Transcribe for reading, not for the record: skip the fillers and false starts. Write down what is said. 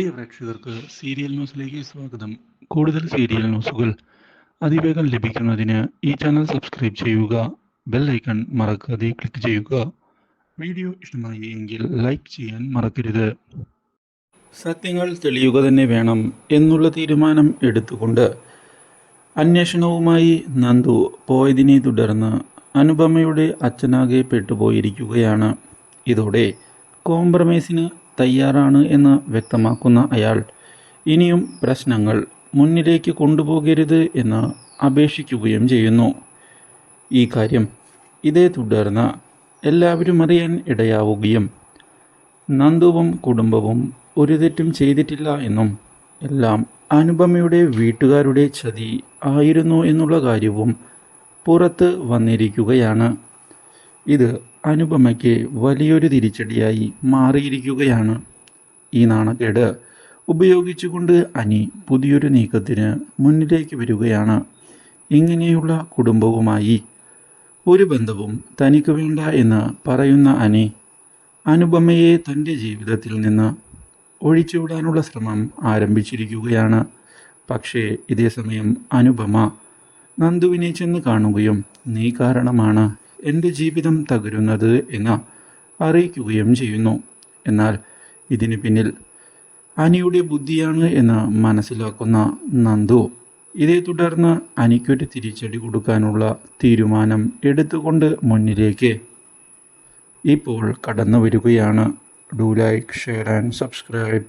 പ്രിയ പ്രേക്ഷകർക്ക് സീരിയൽ ന്യൂസിലേക്ക് സ്വാഗതം. കൂടുതൽ സീരിയൽ ന്യൂസുകൾ അതിവേഗം ലഭിക്കുന്നതിന് ഈ ചാനൽ സബ്സ്ക്രൈബ് ചെയ്യുക. ബെൽ ഐക്കൺ മറക്കാതെ ക്ലിക്ക് ചെയ്യുക. വീഡിയോ ഇഷ്ടമായി എങ്കിൽ ലൈക്ക് ചെയ്യാൻ മറക്കരുത്. സത്യങ്ങൾ തെളിയുക തന്നെ വേണം എന്നുള്ള തീരുമാനം എടുത്തുകൊണ്ട് അന്വേഷണവുമായി നന്ദു പോയതിനെ തുടർന്ന് അനുപമയുടെ അച്ഛനാകെ പെട്ടുപോയിരിക്കുകയാണ്. ഇതോടെ കോംപ്രമൈസിന് തയ്യാറാണ് എന്ന് വ്യക്തമാക്കുന്ന അയാൾ ഇനിയും പ്രശ്നങ്ങൾ മുന്നിലേക്ക് കൊണ്ടുപോകരുത് എന്ന് അപേക്ഷിക്കുകയും ചെയ്യുന്നു. ഈ കാര്യം ഇതേ തുടർന്ന് എല്ലാവരും അറിയാൻ ഇടയാവുകയും നന്ദുവും കുടുംബവും ഒരു തെറ്റും ചെയ്തിട്ടില്ല എന്നും എല്ലാം അനുപമയുടെ വീട്ടുകാരുടെ ചതി ആയിരുന്നു എന്നുള്ള കാര്യവും പുറത്ത് വന്നിരിക്കുകയാണ്. ഇത് അനുപമയ്ക്ക് വലിയൊരു തിരിച്ചടിയായി മാറിയിരിക്കുകയാണ്. ഈ നാണക്കേട് ഉപയോഗിച്ചുകൊണ്ട് അനി പുതിയൊരു നീക്കത്തിന് മുന്നിലേക്ക് വരികയാണ്. ഇങ്ങനെയുള്ള കുടുംബവുമായി ഒരു ബന്ധവും തനിക്ക് വേണ്ട എന്ന് പറയുന്ന അനി അനുപമയെ തൻ്റെ ജീവിതത്തിൽ നിന്ന് ഒഴിച്ചുവിടാനുള്ള ശ്രമം ആരംഭിച്ചിരിക്കുകയാണ്. പക്ഷേ ഇതേസമയം അനുപമ നന്ദുവിനെ ചെന്ന് കാണുകയും നീ കാരണമാണ് എൻ്റെ ജീവിതം തകരുന്നത് എന്ന് അറിയിക്കുകയും ചെയ്യുന്നു. എന്നാൽ ഇതിന് പിന്നിൽ അനിയുടെ ബുദ്ധിയാണ് എന്ന് മനസ്സിലാക്കുന്ന നന്ദു ഇതേ തുടർന്ന് അനിക്കൊരു തിരിച്ചടി കൊടുക്കാനുള്ള തീരുമാനം എടുത്തുകൊണ്ട് മുന്നിലേക്ക് ഇപ്പോൾ കടന്നു വരികയാണ്. Do like, share and subscribe.